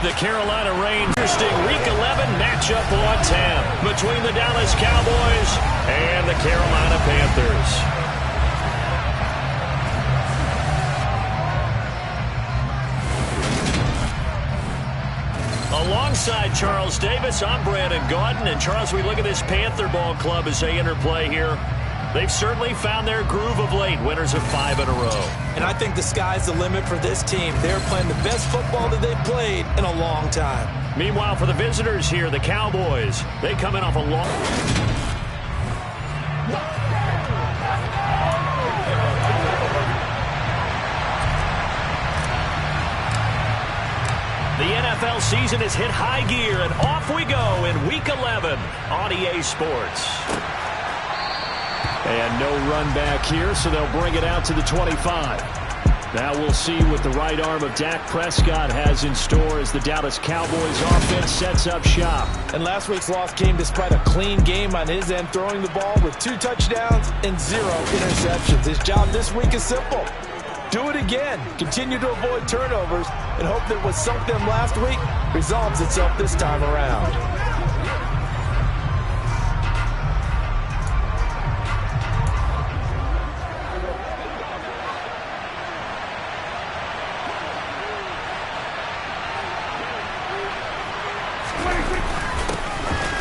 The Carolina Reigns. Interesting Week 11 matchup on tap between the Dallas Cowboys and the Carolina Panthers. Alongside Charles Davis, I'm Brandon Gaudin. And Charles, we look at this Panther ball club as they interplay here. They've certainly found their groove of late, winners of 5 in a row. And I think the sky's the limit for this team. They're playing the best football that they've played in a long time. Meanwhile, for the visitors here, the Cowboys, they come in off a long... The NFL season has hit high gear, and off we go in Week 11 on EA Sports. And no run back here, so they'll bring it out to the 25. Now we'll see what the right arm of Dak Prescott has in store as the Dallas Cowboys offense sets up shop. And last week's loss came despite a clean game on his end, throwing the ball with 2 touchdowns and 0 interceptions. His job this week is simple. Do it again. Continue to avoid turnovers and hope that what sunk them last week resolves itself this time around.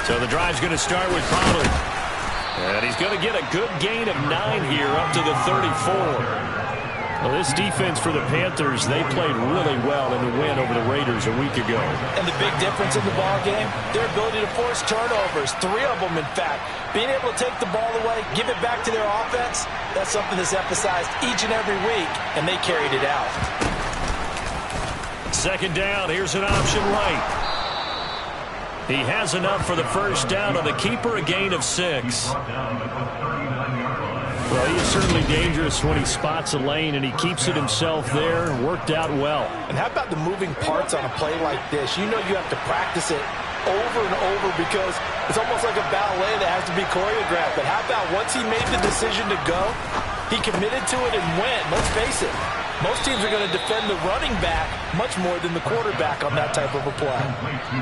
So the drive's going to start with Pollard. And he's going to get a good gain of 9 here up to the 34. Well, this defense for the Panthers, they played really well in the win over the Raiders a week ago. And the big difference in the ball game, their ability to force turnovers, 3 of them in fact. Being able to take the ball away, give it back to their offense, that's something that's emphasized each and every week, and they carried it out. Second down, here's an option right. He has enough for the first down on the keeper, a gain of 6. Well, he is certainly dangerous when he spots a lane, and he keeps it himself there. Worked out well. And how about the moving parts on a play like this? You know you have to practice it over and over because it's almost like a ballet that has to be choreographed. But how about once he made the decision to go, he committed to it and went. Let's face it. Most teams are going to defend the running back much more than the quarterback on that type of a play.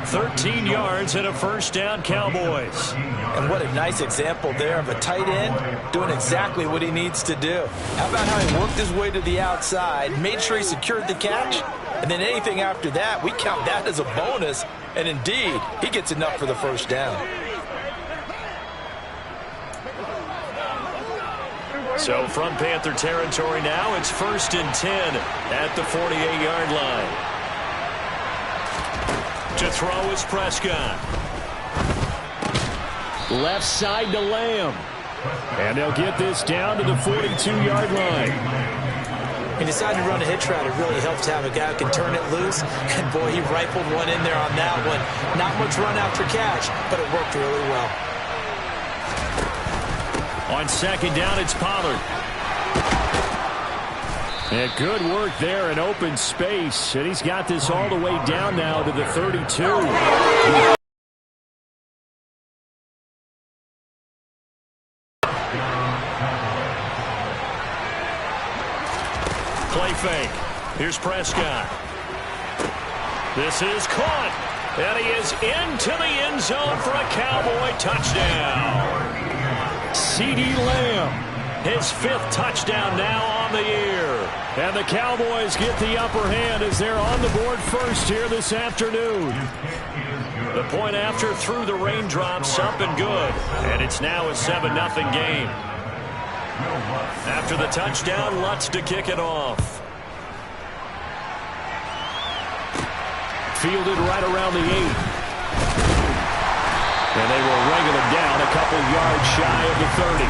13 yards and a first down, Cowboys. And what a nice example there of a tight end doing exactly what he needs to do. How about how he worked his way to the outside, made sure he secured the catch, and then anything after that, we count that as a bonus. And indeed, he gets enough for the first down. So from Panther territory now, it's 1st and 10 at the 48-yard line. To throw is Prescott. Left side to Lamb. And they'll get this down to the 42-yard line. He decided to run a hitch route. It really helps to have a guy who can turn it loose. And boy, he rifled one in there on that one. Not much run after catch, but it worked really well. On second down, it's Pollard. And good work there in open space. And he's got this all the way down now to the 32. Play fake. Here's Prescott. This is caught. And he is into the end zone for a Cowboy touchdown. CeeDee Lamb, his 5th touchdown now on the year. And the Cowboys get the upper hand as they're on the board first here this afternoon. The point after through the raindrops, up and good. And it's now a 7-0 game. After the touchdown, Lutz to kick it off. Fielded right around the 8. And they will wrangle him down a couple yards shy of the 30.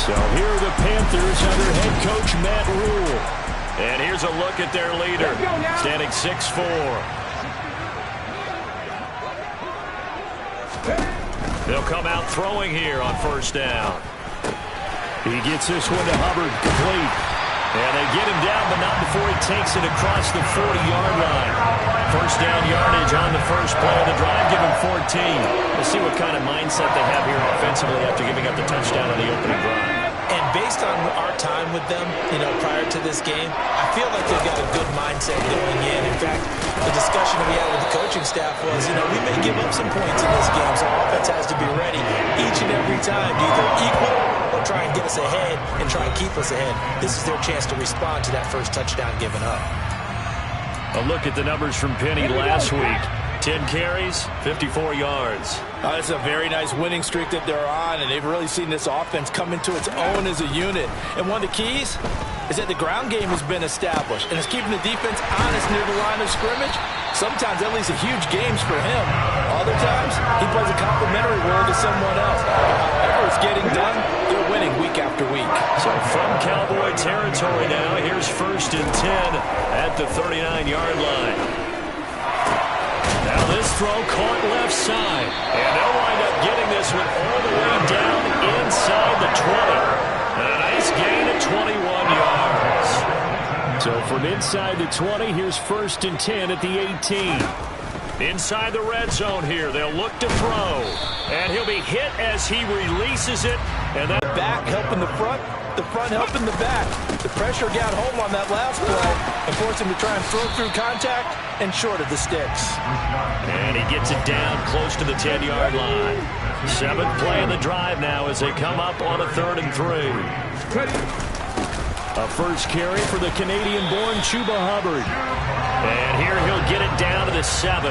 So here are the Panthers under head coach Matt Rule. And here's a look at their leader, standing 6'4". They'll come out throwing here on first down. He gets this one to Hubbard, complete. And they get him down, but not before he takes it across the 40-yard line. First down yardage on the first play of the drive, give him 14. We'll see what kind of mindset they have here offensively after giving up the touchdown on the opening drive. And And based on our time with them, prior to this game, I feel like they've got a good mindset going in. In fact, the discussion that we had with the coaching staff was, we may give up some points in this game, so offense has to be ready each and every time to either equal or try and get us ahead and try and keep us ahead. This is their chance to respond to that first touchdown given up. A look at the numbers from Penny last week. 10 carries, 54 yards. It's a very nice winning streak that they're on, and they've really seen this offense come into its own as a unit. And one of the keys is that the ground game has been established, and it's keeping the defense honest near the line of scrimmage. Sometimes that leads to huge games for him. Other times, he plays a complementary role to someone else. However it's getting done, they're winning week after week. So from Cowboy territory now, here's 1st and 10 at the 39-yard line. Now this throw caught left side. And they'll wind up getting this one all the way down inside the 20. And a nice gain of 21 yards. So from inside the 20, here's 1st and 10 at the 18. Inside the red zone here, they'll look to throw. And he'll be hit as he releases it. And that back helping the front helping the back. The pressure got home on that last play and forced him to try and throw through contact and short of the sticks. And he gets it down close to the 10-yard line. 7th play of the drive now as they come up on a 3rd and 3. A first carry for the Canadian-born Chuba Hubbard. And here he'll get it down to the 7.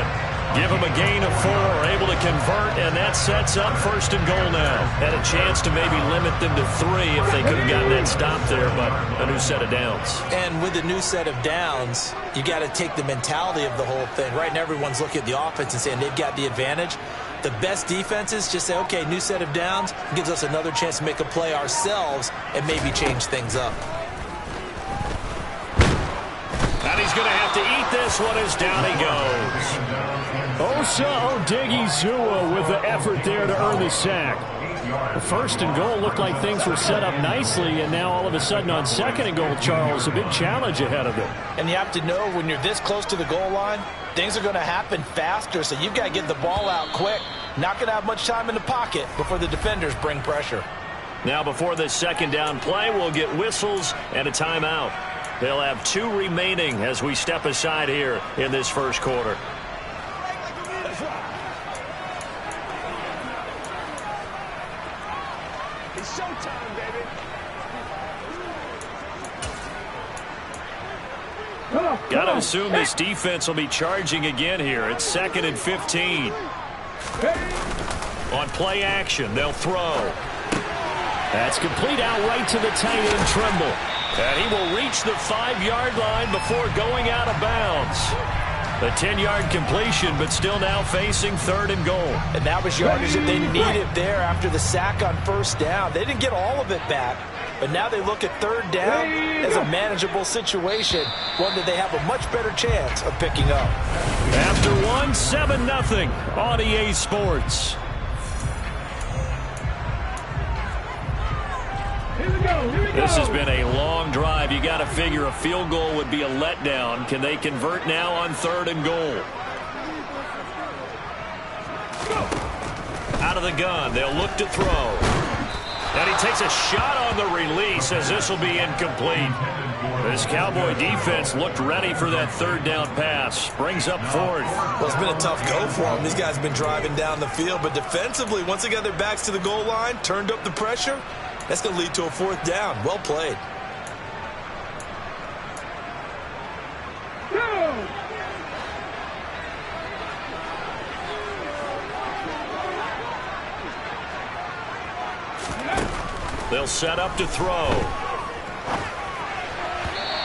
Give him a gain of 4, able to convert, and that sets up 1st and goal now. Had a chance to maybe limit them to 3 if they could have gotten that stop there, but a new set of downs. And with the new set of downs, you got to take the mentality of the whole thing. Right now, everyone's looking at the offense and saying they've got the advantage. The best defenses just say, okay, new set of downs gives us another chance to make a play ourselves and maybe change things up. And he's going to have to eat this one as down he goes. Osa Odighizuwa with the effort there to earn the sack. The 1st and goal looked like things were set up nicely, and now all of a sudden on 2nd and goal, Charles, a big challenge ahead of them. And you have to know when you're this close to the goal line, things are going to happen faster, so you've got to get the ball out quick. Not going to have much time in the pocket before the defenders bring pressure. Now before this 2nd down play, we'll get whistles and a timeout. They'll have 2 remaining as we step aside here in this 1st quarter. It's showtime, baby. Got to assume this defense will be charging again here. It's 2nd and 15. On play action, they'll throw. That's complete out right to the tight end, Trimble. And he will reach the 5-yard line before going out of bounds. The 10-yard completion, but still now facing 3rd and goal. And that was yardage that they needed there after the sack on 1st down. They didn't get all of it back, but now they look at 3rd down as a manageable situation, one that they have a much better chance of picking up. After 7-0 on EA Sports. This has been a long drive. You got to figure a field goal would be a letdown. Can they convert now on 3rd and goal? Out of the gun, they'll look to throw. And he takes a shot on the release as this will be incomplete. This Cowboy defense looked ready for that 3rd down pass. Brings up 4th. Well, it's been a tough go for them. These guys have been driving down the field, but defensively, once they got their backs to the goal line, turned up the pressure, that's going to lead to a 4th down. Well played. They'll set up to throw.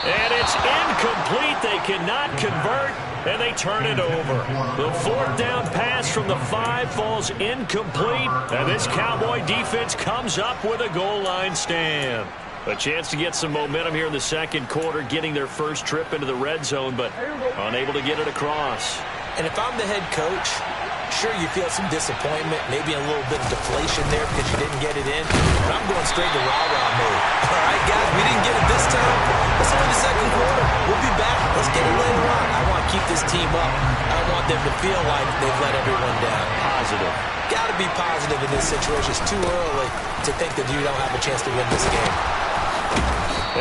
And it's incomplete. They cannot convert, and they turn it over. The 4th down pass from the 5 falls incomplete, and this Cowboy defense comes up with a goal line stand. A chance to get some momentum here in the 2nd quarter, getting their first trip into the red zone, but unable to get it across. And if I'm the head coach, sure, you feel some disappointment, maybe a little bit of deflation there because you didn't get it in. But I'm going straight to rah-rah mode. All right, guys, we didn't get it this time. Let's go in the 2nd quarter. We'll be back. Let's get it later on. I want to keep this team up. I want them to feel like they've let everyone down. Positive. Got to be positive in this situation. It's too early to think that you don't have a chance to win this game.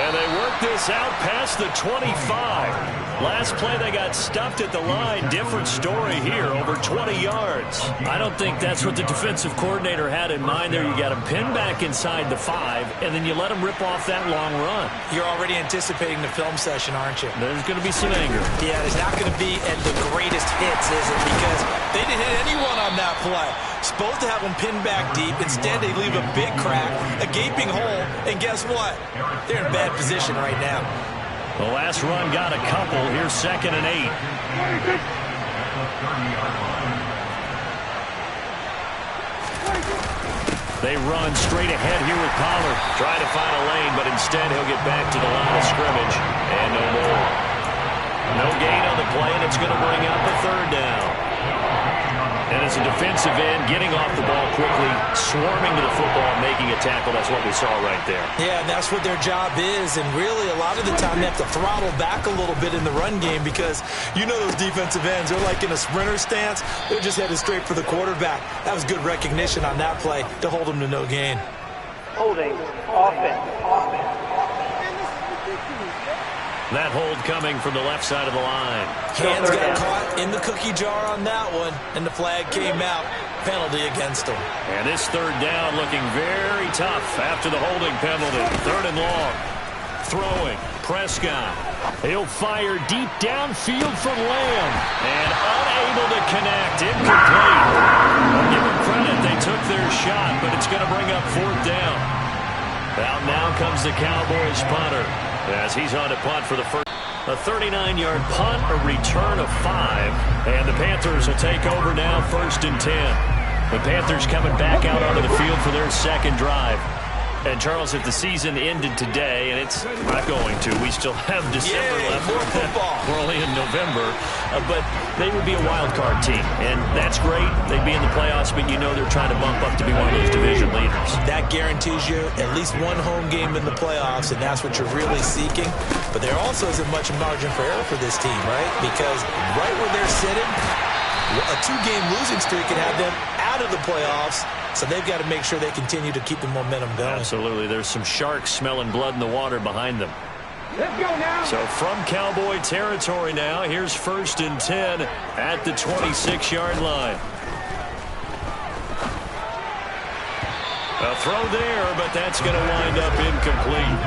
And they work this out past the 25. Last play, they got stuffed at the line. Different story here, over 20 yards. I don't think that's what the defensive coordinator had in mind there. You got him pinned back inside the 5, and then you let him rip off that long run. You're already anticipating the film session, aren't you? There's going to be some anger. Yeah, there's not going to be at the greatest hits, is it? Because they didn't hit anyone on that play. Supposed to have them pinned back deep. Instead, they leave a big crack, a gaping hole, and guess what? They're in bad position right now. The last run got a couple. Here's 2nd and 8. They run straight ahead here with Pollard. Trying to find a lane, but instead he'll get back to the line of scrimmage. And no more. No gain on the play, and it's going to bring up a 3rd down. And as a defensive end, getting off the ball quickly, swarming to the football, making a tackle, that's what we saw right there. Yeah, and that's what their job is. And really, a lot of the time, they have to throttle back a little bit in the run game because you know those defensive ends, they're like in a sprinter stance. They're just headed straight for the quarterback. That was good recognition on that play to hold them to no gain. Holding, offense. That hold coming from the left side of the line. Hands got caught in the cookie jar on that one, and the flag came out. Penalty against them. And this 3rd down looking very tough after the holding penalty. 3rd and long. Throwing. Prescott. He'll fire deep downfield from Lamb. And unable to connect. Incomplete. I'll give them credit. They took their shot, but it's going to bring up 4th down. Out now comes the Cowboys punter as he's on to punt for the first. A 39-yard punt, a return of 5. And the Panthers will take over now, 1st and 10. The Panthers coming back out onto the field for their 2nd drive. And, Charles, if the season ended today, and it's not going to, we still have December left. More football. We're only in November. But they would be a wild card team. And that's great. They'd be in the playoffs, but you know they're trying to bump up to be one of those division leaders. That guarantees you at least one home game in the playoffs, and that's what you're really seeking. But there also isn't much margin for error for this team, right? Because right where they're sitting, a 2-game losing streak can have them out of the playoffs. So they've got to make sure they continue to keep the momentum going. Absolutely. There's some sharks smelling blood in the water behind them. Let's go now. So from Cowboy territory now, here's 1st and 10 at the 26-yard line. A throw there, but that's going to wind up incomplete.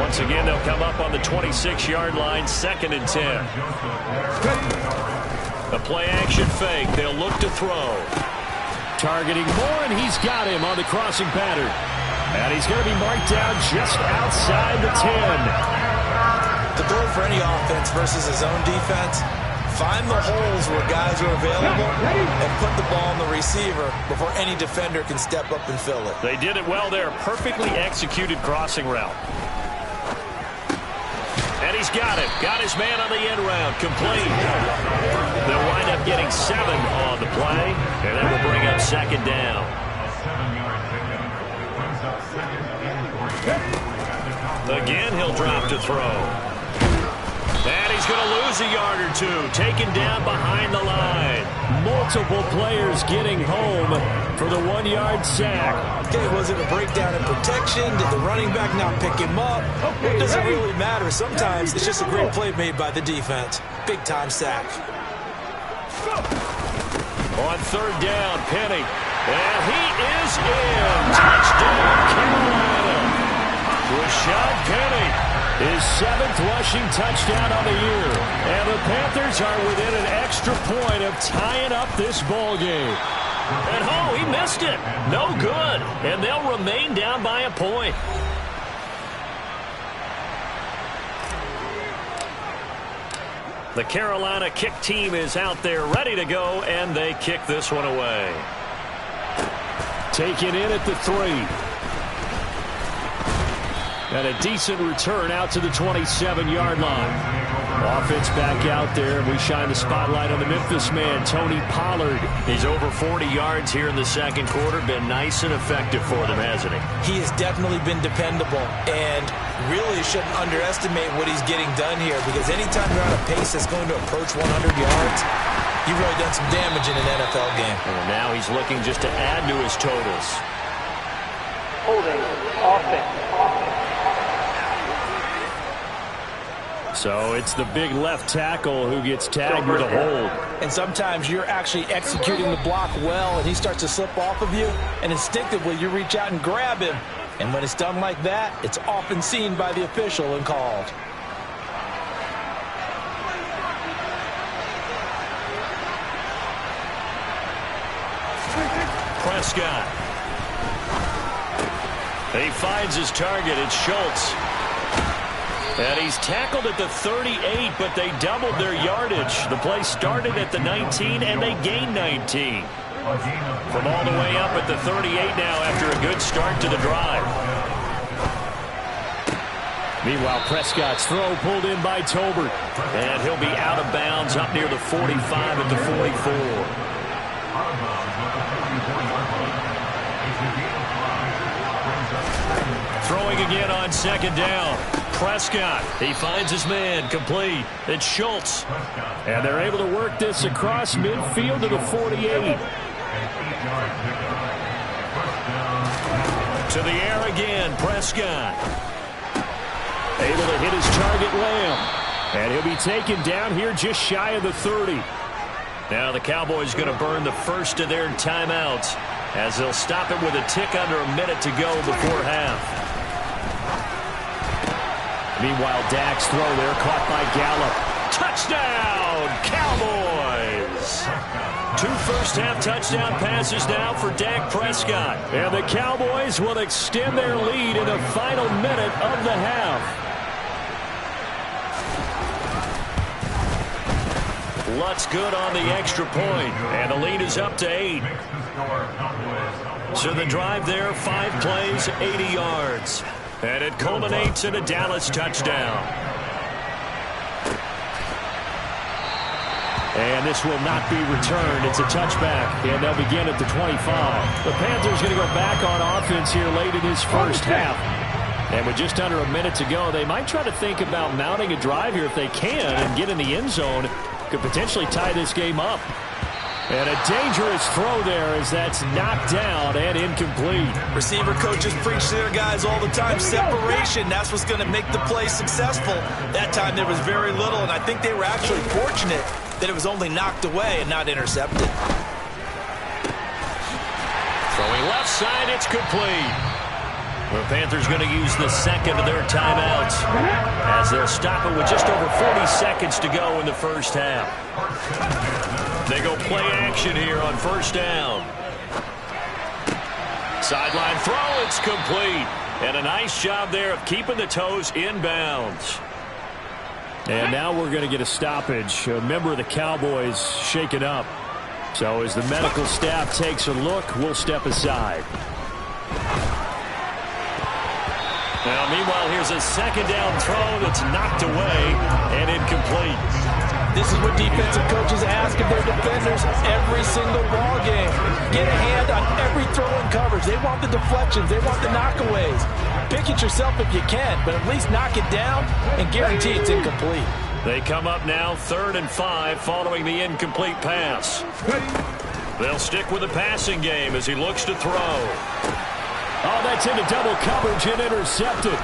Once again, they'll come up on the 26-yard line, 2nd and 10. A play-action fake. They'll look to throw. Targeting Moore, and he's got him on the crossing pattern. And he's going to be marked down just outside the 10. The goal for any offense versus a zone defense, find the holes where guys are available and put the ball on the receiver before any defender can step up and fill it. They did it well there. Perfectly executed crossing route. And he's got it. Got his man on the end round. Complete. They'll wind up getting 7 on the play. And that will bring up 2nd down. Again, he'll drop to throw. And he's going to lose a yard or 2. Taken down behind the line. Multiple players getting home for the 1-yard sack. Okay, was it a breakdown in protection? Did the running back not pick him up? It doesn't really matter. Sometimes it's just a great play made by the defense. Big-time sack. On 3rd down, Penny. And he is in. Touchdown, Carolina. Rashad Penny, his 7th rushing touchdown on the year. And the Panthers are within an extra point of tying up this ball game. And oh, he missed it. No good. And they'll remain down by a point. The Carolina kick team is out there ready to go, and they kick this one away. Taken in at the 3. And a decent return out to the 27-yard line. Offense back out there. We shine the spotlight on the Memphis man, Tony Pollard. He's over 40 yards here in the second quarter. Been nice and effective for them, hasn't he? He has definitely been dependable, and really shouldn't underestimate what he's getting done here, because anytime you're on a pace that's going to approach 100 yards, you've really done some damage in an NFL game. And now he's looking just to add to his totals. Holding offense. So it's the big left tackle who gets tagged with a hold. And sometimes you're actually executing the block well, and he starts to slip off of you, and instinctively you reach out and grab him. And when it's done like that, it's often seen by the official and called. Prescott. He finds his target. It's Schultz. And he's tackled at the 38, but they doubled their yardage. The play started at the 19, and they gained 19. From all the way up at the 38 now after a good start to the drive. Meanwhile, Prescott's throw pulled in by Tolbert. And he'll be out of bounds up near the 45 at the 44. Throwing again on second down. Prescott, he finds his man, complete. It's Schultz. And they're able to work this across midfield to the 48. To the air again, Prescott. Able to hit his target, Lamb. And he'll be taken down here just shy of the 30. Now the Cowboys going to burn the first of their timeouts as they'll stop it with a tick under a minute to go before half. Meanwhile, Dak's throw there caught by Gallup. Touchdown, Cowboys! 2 first-half touchdown passes now for Dak Prescott. And the Cowboys will extend their lead in the final minute of the half. Lutz good on the extra point, and the lead is up to 8. So the drive there, 5 plays, 80 yards. And it culminates in a Dallas touchdown. And this will not be returned. It's a touchback, and they'll begin at the 25. The Panthers going to go back on offense here late in this first half. And with just under a minute to go, they might try to think about mounting a drive here if they can and get in the end zone. Could potentially tie this game up. And a dangerous throw there as that's knocked down and incomplete. Receiver coaches preach to their guys all the time. Separation, that's what's going to make the play successful. That time there was very little, and I think they were actually fortunate that it was only knocked away and not intercepted. Throwing left side, it's complete. The Panthers going to use the second of their timeouts as they'll stop it with just over 40 seconds to go in the first half. They go play action here on first down. Sideline throw, it's complete. And a nice job there of keeping the toes inbounds. And now we're going to get a stoppage. A member of the Cowboys shaken up. So as the medical staff takes a look, we'll step aside. Now, meanwhile, here's a second down throw that's knocked away and incomplete. This is what defensive coaches ask of their defenders every single ball game. Get a hand on every throw in coverage. They want the deflections. They want the knockaways. Pick it yourself if you can, but at least knock it down and guarantee it's incomplete. They come up now 3rd and 5 following the incomplete pass. They'll stick with the passing game as he looks to throw. Oh, that's into double coverage and intercepted.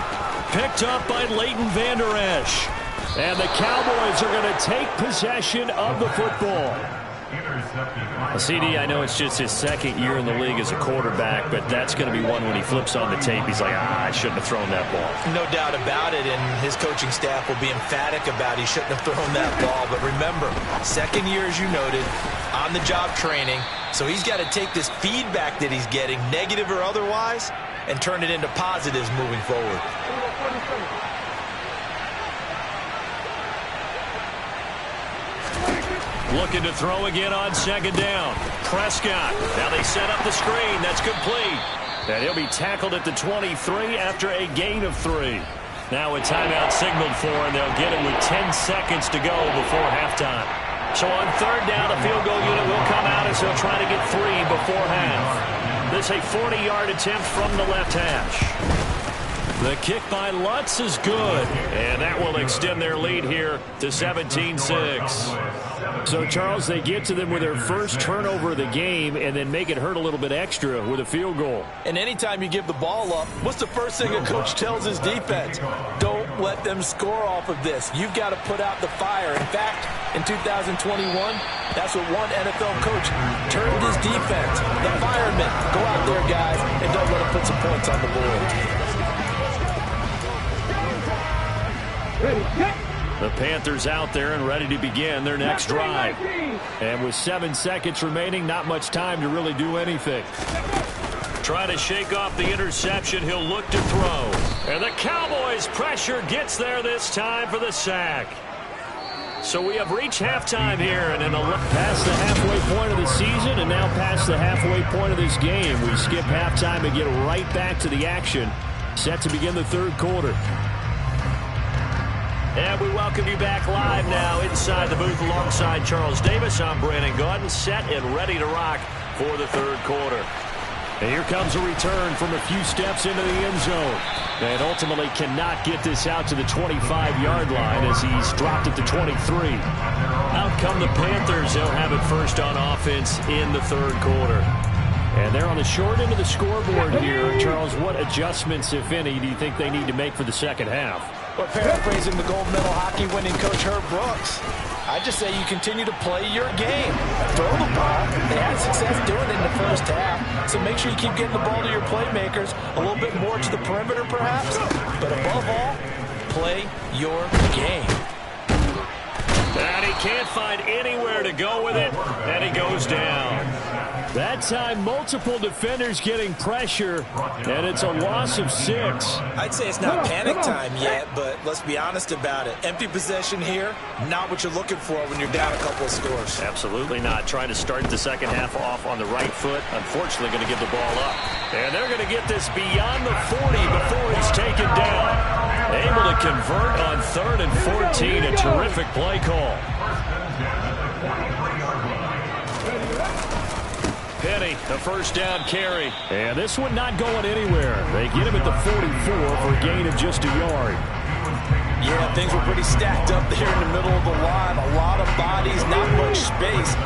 Picked up by Leighton Vander Esch. And the Cowboys are going to take possession of the football. CD, I know it's just his second year in the league as a quarterback, but that's going to be one when he flips on the tape. He's like, I shouldn't have thrown that ball. No doubt about it, and his coaching staff will be emphatic about he shouldn't have thrown that ball. But remember, second year, as you noted, on-the-job training. So he's got to take this feedback that he's getting, negative or otherwise, and turn it into positives moving forward. Looking to throw again on second down. Prescott. Now they set up the screen. That's complete. And he'll be tackled at the 23 after a gain of 3. Now a timeout signaled for, and they'll get it with 10 seconds to go before halftime. So on third down, a field goal unit will come out as they'll try to get 3 before half. This a 40-yard attempt from the left hash. The kick by Lutz is good, and that will extend their lead here to 17-6. So, Charles, they get to them with their first turnover of the game and then make it hurt a little bit extra with a field goal. And anytime you give the ball up, what's the first thing a coach tells his defense? Don't let them score off of this. You've got to put out the fire. In fact, in 2021, that's what one NFL coach turned his defense. The firemen. Go out there, guys, and don't let them put some points on the board. The Panthers out there and ready to begin their next drive. And with 7 seconds remaining, not much time to really do anything. Trying to shake off the interception, he'll look to throw. And the Cowboys' pressure gets there this time for the sack. So we have reached halftime here, and past the halfway point of the season and now past the halfway point of this game. We skip halftime and get right back to the action. Set to begin the third quarter. And we welcome you back live now inside the booth alongside Charles Davis. I'm Brandon Gaudin, set and ready to rock for the third quarter. And here comes a return from a few steps into the end zone. And ultimately cannot get this out to the 25-yard line as he's dropped at the 23. Out come the Panthers. They'll have it first on offense in the third quarter. And they're on the short end of the scoreboard here. Charles, what adjustments, if any, do you think they need to make for the second half? Well, paraphrasing the gold medal hockey winning coach Herb Brooks, I just say you continue to play your game. Throw the ball. They had success doing it in the first half, so make sure you keep getting the ball to your playmakers, a little bit more to the perimeter perhaps, but above all, play your game. And he can't find anywhere to go with it, and he goes down. That time, multiple defenders getting pressure, and it's a loss of 6. I'd say it's not panic time yet, but let's be honest about it. Empty possession here, not what you're looking for when you're down a couple of scores. Absolutely not. Trying to start the second half off on the right foot. Unfortunately, going to give the ball up. And they're going to get this beyond the 40 before he's taken down. Able to convert on 3rd and 14. A terrific play call. Penny, the first down carry. And this one not going anywhere. They get him at the 44 for a gain of just a yard. Yeah, things were pretty stacked up there in the middle of the line. A lot of bodies, not much space.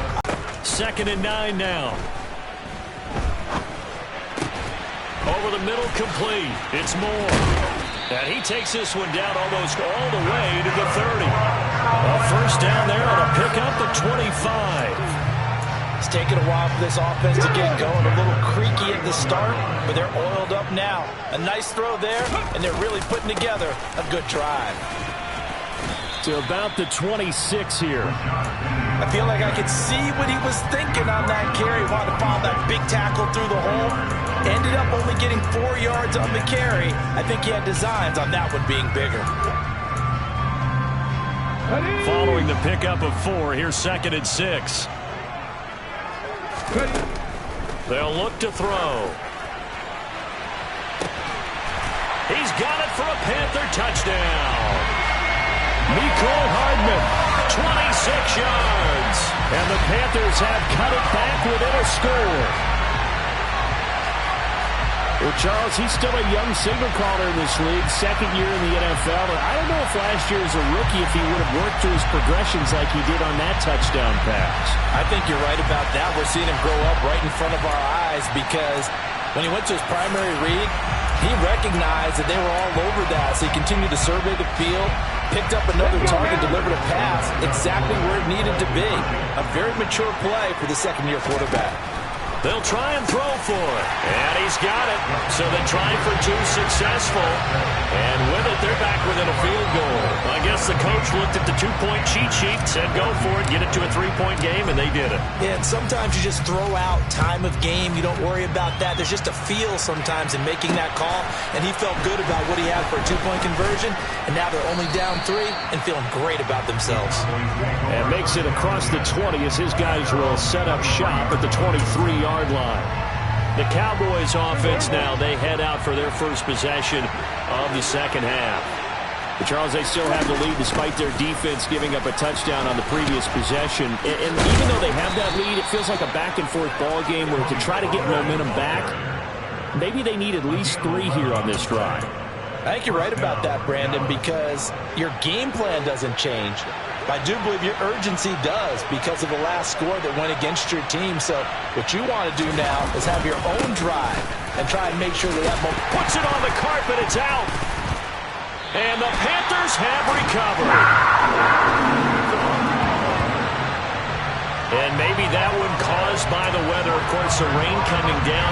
2nd and 9 now. Over the middle, complete. It's Moore. And he takes this one down almost all the way to the 30. A first down there on a pickup at 25. It's taken a while for this offense to get going. A little creaky at the start, but they're oiled up now. A nice throw there, and they're really putting together a good drive. To about the 26 here. I feel like I could see what he was thinking on that carry. Wanted to follow that big tackle through the hole. Ended up only getting 4 yards on the carry. I think he had designs on that one being bigger. Following the pickup of 4, here's 2nd and 6. They'll look to throw. He's got it for a Panther touchdown. Mecole Hardman, 26 yards. And the Panthers have cut it back within a score. Well, Charles, he's still a young signal caller in this league, 2nd year in the NFL. And I don't know if last year as a rookie, if he would have worked through his progressions like he did on that touchdown pass. I think you're right about that. We're seeing him grow up right in front of our eyes because when he went to his primary read, he recognized that they were all over that. So he continued to survey the field, picked up another target, delivered a pass exactly where it needed to be. A very mature play for the second-year quarterback. They'll try and throw for it. And he's got it. So they try for 2 successful. And with it, they're back within a field goal. I guess the coach looked at the 2-point cheat sheet, said go for it, get it to a 3-point game, and they did it. Yeah, and sometimes you just throw out time of game. You don't worry about that. There's just a feel sometimes in making that call. And he felt good about what he had for a 2-point conversion. And now they're only down 3 and feeling great about themselves. And makes it across the 20 as his guys will set up shop at the 23-yard line. The Cowboys offense now, they head out for their first possession of the second half. But Charles, they still have the lead despite their defense giving up a touchdown on the previous possession. And even though they have that lead, it feels like a back-and-forth ball game where to try to get momentum back, maybe they need at least 3 here on this drive. I think you're right about that, Brandon, because your game plan doesn't change. I do believe your urgency does because of the last score that went against your team. So what you want to do now is have your own drive and try and make sure that that momentum. Puts it on the carpet. It's out. And the Panthers have recovered. And maybe that one caused by the weather. Of course, the rain coming down.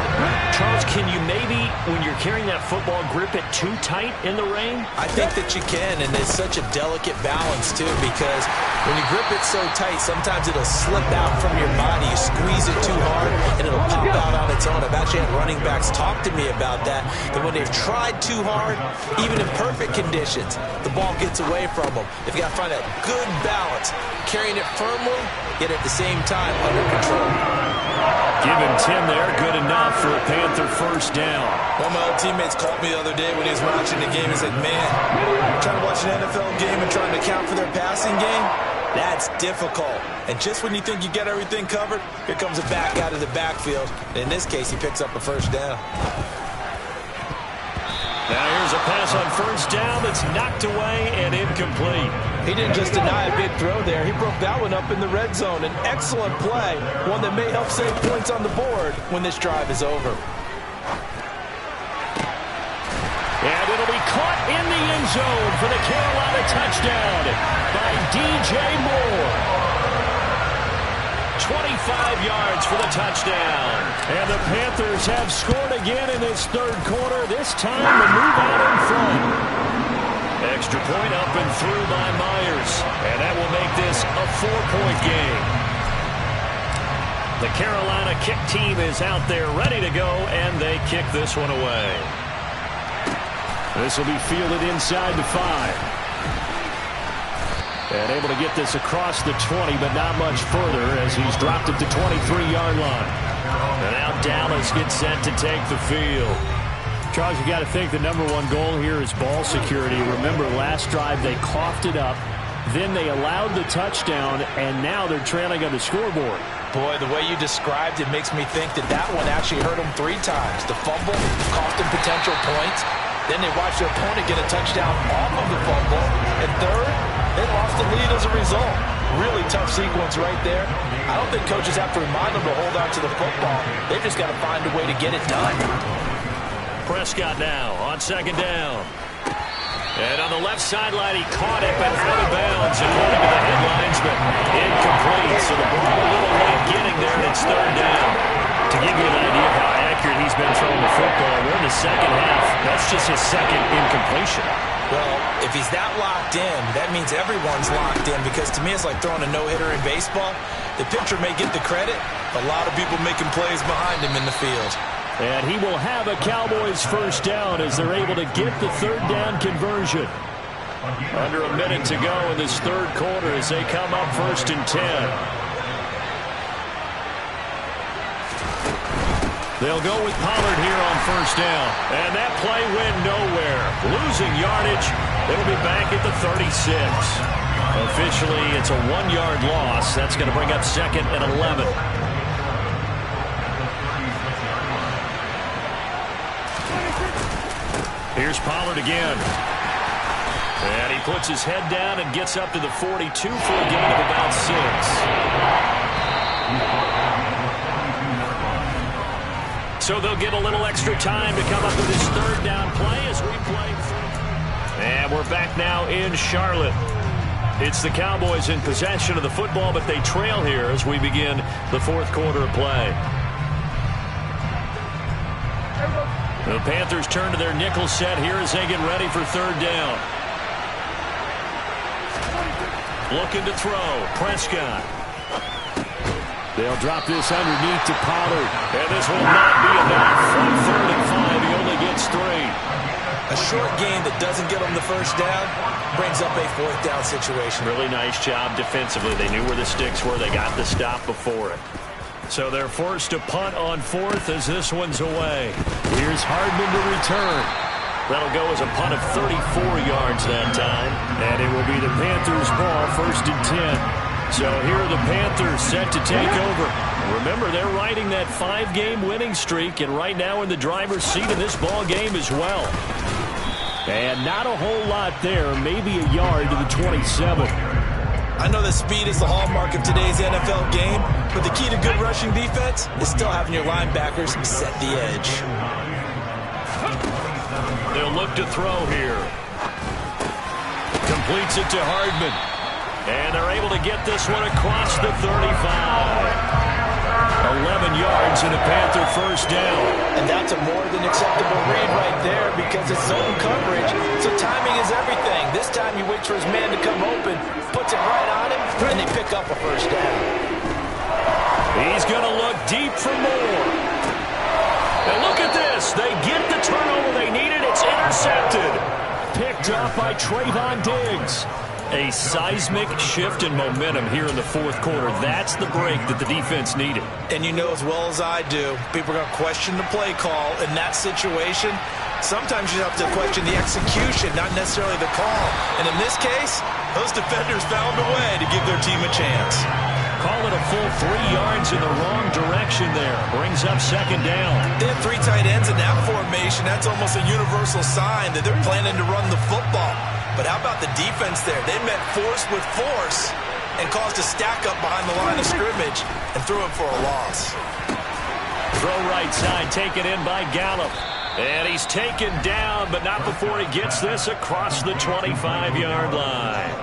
Charles, can you maybe, when you're carrying that football, grip it too tight in the rain? I think that you can, and it's such a delicate balance, too, because when you grip it so tight, sometimes it'll slip out from your body. You squeeze it too hard, and it'll pop out on its own. I've actually had running backs talk to me about that when they've tried too hard, even in perfect conditions, the ball gets away from them. You've got to find that good balance, carrying it firmly, yet at the same time under control. Giving 10 there, good enough for a Panther first down. One of my old teammates called me the other day when he was watching the game. He said, man, trying to watch an NFL game and trying to account for their passing game, that's difficult. And just when you think you get everything covered, here comes a back out of the backfield. And in this case, he picks up a first down. Now here's a pass on first down that's knocked away and incomplete. He didn't just deny a big throw there. He broke that one up in the red zone. An excellent play, one that may help save points on the board when this drive is over. And it'll be caught in the end zone for the Carolina touchdown by DJ Moore. 25 yards for the touchdown. And the Panthers have scored again in this third quarter. This time the move out in front. Extra point up and through by Myers. And that will make this a 4-point game. The Carolina kick team is out there ready to go, and they kick this one away. This will be fielded inside the 5. And able to get this across the 20, but not much further as he's dropped it to 23-yard line. And now Dallas gets set to take the field. Charles, you got to think the #1 goal here is ball security. Remember, last drive they coughed it up. Then they allowed the touchdown, and now they're trailing on the scoreboard. Boy, the way you described it makes me think that that one actually hurt them 3 times. The fumble cost them potential points. Then they watched their opponent get a touchdown off of the fumble. And third, they lost the lead as a result. Really tough sequence right there. I don't think coaches have to remind them to hold on to the football. They've just got to find a way to get it done. Prescott now on second down. And on the left sideline, he caught it, but out of bounds, according to the headlines, but incomplete. So the ball a little late getting there, and it's third down. To give you an idea of how accurate he's been throwing the football, we're in the second half. That's just his second incompletion. Well, if he's that locked in, that means everyone's locked in, because to me it's like throwing a no-hitter in baseball. The pitcher may get the credit, a lot of people making plays behind him in the field. And he will have a Cowboys first down as they're able to get the third down conversion. Under a minute to go in this third quarter as they come up 1st and 10. They'll go with Pollard here on first down. And that play went nowhere. Losing yardage. It'll be back at the 36. Officially, it's a 1-yard loss. That's going to bring up 2nd and 11. Here's Pollard again. And he puts his head down and gets up to the 42 for a gain of about 6. So they'll get a little extra time to come up with this third down play as we play through. And we're back now in Charlotte. It's the Cowboys in possession of the football, but they trail here as we begin the fourth quarter of play. The Panthers turn to their nickel set here as they get ready for third down. Looking to throw. Prescott. They'll drop this underneath to Pollard. And this will not be enough. From 3rd and 5, he only gets 3. A short gain that doesn't get them the first down brings up a 4th down situation. Really nice job defensively. They knew where the sticks were. They got the stop before it. So they're forced to punt on fourth as this one's away. Here's Hardman to return. That'll go as a punt of 34 yards that time. And it will be the Panthers' ball, 1st and 10. So here are the Panthers set to take over. Remember, they're riding that 5-game winning streak, and right now in the driver's seat in this ball game as well. And not a whole lot there, maybe a yard to the 27. I know that speed is the hallmark of today's NFL game, but the key to good rushing defense is still having your linebackers set the edge. They'll look to throw here. Completes it to Hardman. And they're able to get this one across the 35. 11 yards and a Panther first down. And that's a more than acceptable read right there because it's zone coverage, so timing is everything. This time he waits for his man to come open, puts it right on him, and they pick up a first down. He's going to look deep for more. And look at this. They get the turnover they needed. It's intercepted. Picked off by Trayvon Diggs. A seismic shift in momentum here in the fourth quarter. That's the break that the defense needed. And you know as well as I do, people are going to question the play call in that situation. Sometimes you have to question the execution, not necessarily the call. And in this case, those defenders found a way to give their team a chance. Call it a full 3 yards in the wrong direction there. Brings up second down. They have 3 tight ends in that formation. That's almost a universal sign that they're planning to run the football. But how about the defense there? They met force with force and caused a stack up behind the line of scrimmage and threw him for a loss. Throw right side, taken in by Gallup. And he's taken down, but not before he gets this across the 25-yard line.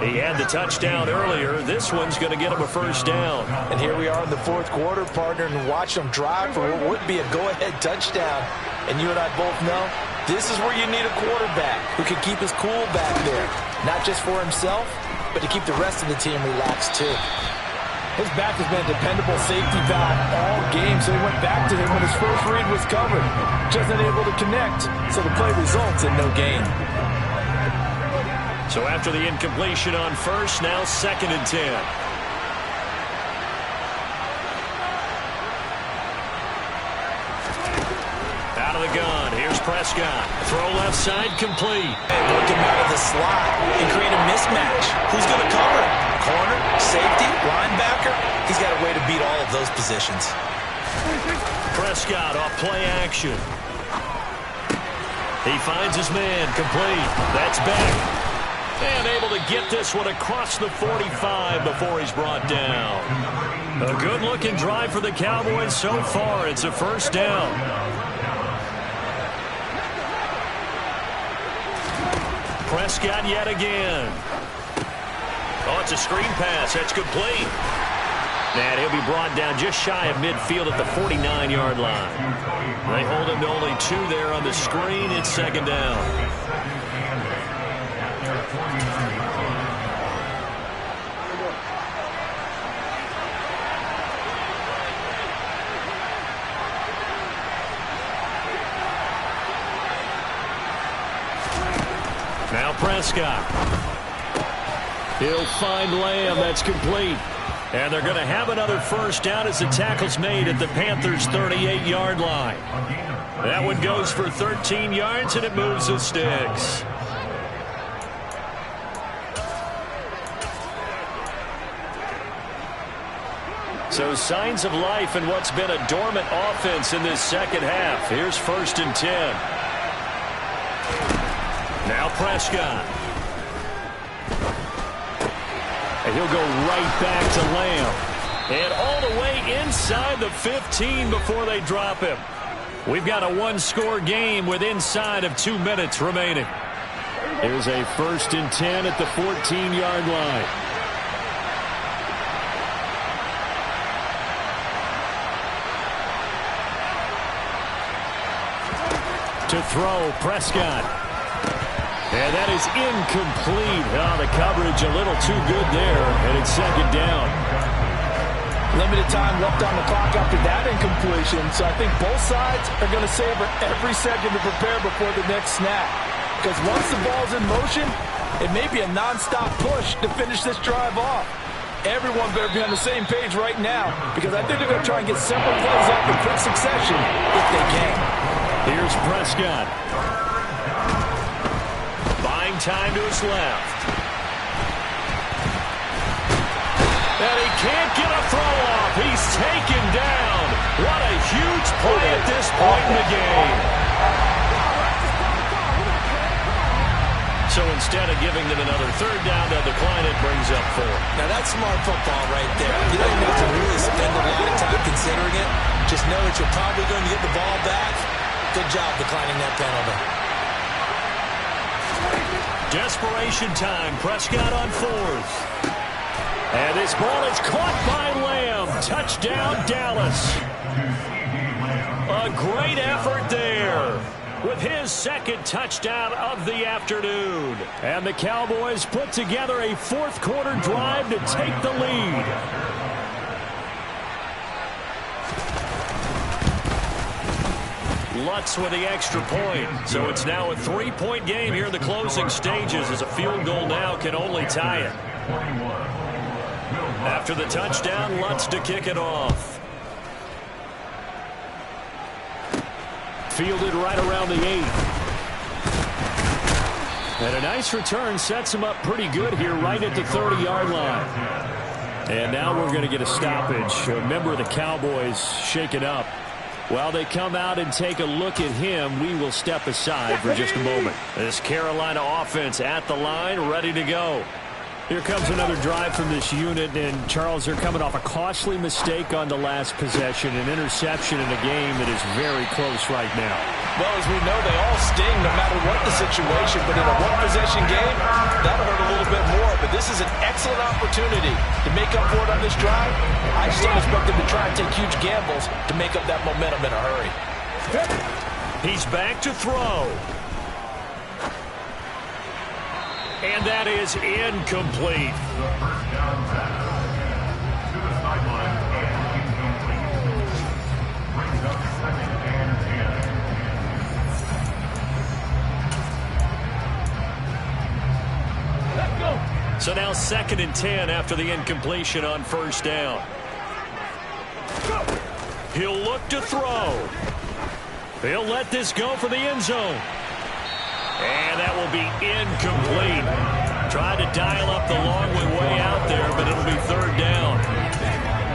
He had the touchdown earlier. This one's going to get him a first down. And here we are in the fourth quarter, partner, and watch them drive for what would be a go-ahead touchdown. And you and I both know this is where you need a quarterback who can keep his cool back there. Not just for himself, but to keep the rest of the team relaxed too. His back has been a dependable safety valve all game, so he went back to him when his first read was covered. Just unable to connect, so the play results in no gain. So after the incompletion on first, now 2nd and 10. Out of the gun. Here's Prescott. Throw left side, complete. Work him out of the slot and create a mismatch. Who's going to cover him? Corner, safety, linebacker? He's got a way to beat all of those positions. Prescott off play action. He finds his man, complete. That's back. And able to get this one across the 45 before he's brought down. A good-looking drive for the Cowboys so far. It's a first down. Prescott yet again. Oh, it's a screen pass. That's complete. And he'll be brought down just shy of midfield at the 49-yard line. They hold him to only 2 there on the screen. It's 2nd down. Now Prescott. He'll find Lamb. That's complete. And they're going to have another first down as the tackle's made at the Panthers' 38-yard line. That one goes for 13 yards, and it moves the sticks. So signs of life in what's been a dormant offense in this second half. Here's 1st and 10. Now Prescott. And he'll go right back to Lamb. And all the way inside the 15 before they drop him. We've got a one-score game with inside of 2 minutes remaining. Here's a 1st and 10 at the 14-yard line. To throw, Prescott. And that is incomplete. Oh, the coverage a little too good there, and it's 2nd down. Limited time left on the clock after that incompletion, so I think both sides are going to savor every second to prepare before the next snap. Because once the ball's in motion, it may be a non-stop push to finish this drive off. Everyone better be on the same page right now because I think they're going to try and get several plays off in quick succession if they can. Here's Prescott. Buying time to his left. And he can't get a throw off. He's taken down. What a huge play at this point in the game. So instead of giving them another third down to decline, it brings up 4. Now that's smart football right there. You don't even have to really spend a lot of time considering it. Just know that you're probably going to get the ball back. Good job declining that penalty. Desperation time. Prescott on 4th. And this ball is caught by Lamb. Touchdown, Dallas. A great effort there with his second touchdown of the afternoon. And the Cowboys put together a fourth-quarter drive to take the lead. Lutz with the extra point. So it's now a 3-point game here in the closing stages as a field goal now can only tie it. After the touchdown, Lutz to kick it off. Fielded right around the 8. And a nice return sets him up pretty good here right at the 30-yard line. And now we're going to get a stoppage. A member of the Cowboys shaken up. While they come out and take a look at him, we will step aside for just a moment. This Carolina offense at the line, ready to go. Here comes another drive from this unit, and Charles, they're coming off a costly mistake on the last possession, an interception in a game that is very close right now. Well, as we know, they all sting no matter what the situation, but in a one-possession game, that'll hurt a little bit more. But this is an excellent opportunity to make up for it on this drive. I just don't expect them to try and take huge gambles to make up that momentum in a hurry. He's back to throw. And that is incomplete. So now 2nd and 10 after the incompletion on first down. He'll look to throw. He'll let this go for the end zone. And that will be incomplete. Tried to dial up the long way out there, but it'll be 3rd down.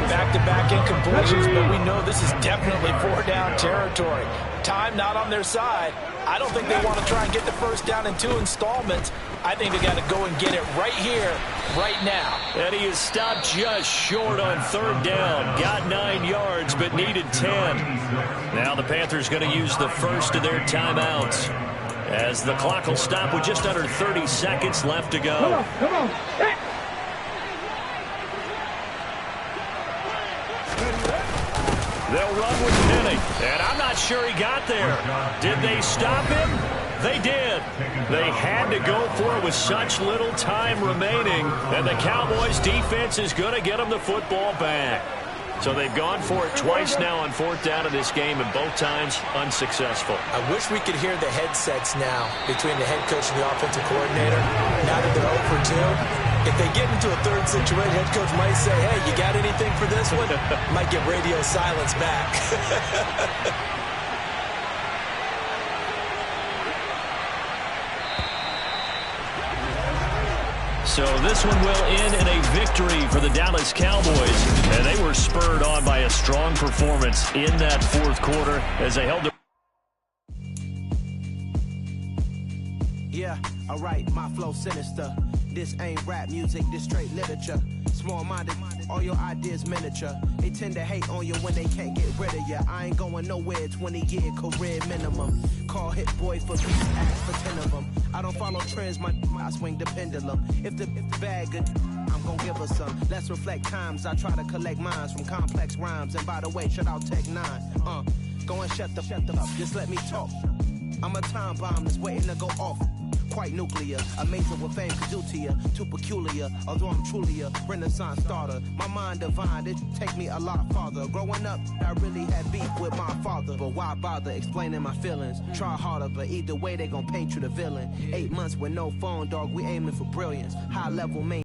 Back-to-back incompletions, but we know this is definitely 4-down territory. Time not on their side. I don't think they want to try and get the first down in 2 installments. I think they got to go and get it right here, right now. And he is stopped just short on 3rd down. Got 9 yards, but needed 10. Now the Panthers going to use the first of their timeouts, as the clock will stop with just under 30 seconds left to go. Come on. Hey. They'll run with Penny, and I'm not sure he got there. Did they stop him? They did. They had to go for it with such little time remaining, and the Cowboys defense is going to get them the football back. So they've gone for it twice now on 4th down in this game, and both times unsuccessful. I wish we could hear the headsets now between the head coach and the offensive coordinator. Now that they're 0 for 2, if they get into a 3rd situation, head coach might say, hey, you got anything for this one? Might get radio silence back. So this one will end in a victory for the Dallas Cowboys. And they were spurred on by a strong performance in that 4th quarter as they held their... Yeah, alright, my flow sinister. This ain't rap music, this straight literature. Small-minded, all your ideas miniature. They tend to hate on you when they can't get rid of you. I ain't going nowhere, 20-year career minimum. Call hit boy for beats, ask for 10 of them. I don't follow trends, I swing the pendulum. If the bag good, I'm gonna give her some. Let's reflect times, I try to collect minds from complex rhymes. And by the way, shout out Tech 9. Go and shut the up, just let me talk. I'm a time bomb that's waiting to go off. Quite nuclear, amazing what fame could do to you. Too peculiar, although I'm truly a renaissance starter. My mind divine, it take me a lot farther. Growing up, I really had beef with my father. But why bother explaining my feelings? Try harder, but either way they gon' paint you the villain. 8 months with no phone, dog, we aiming for brilliance. High level main.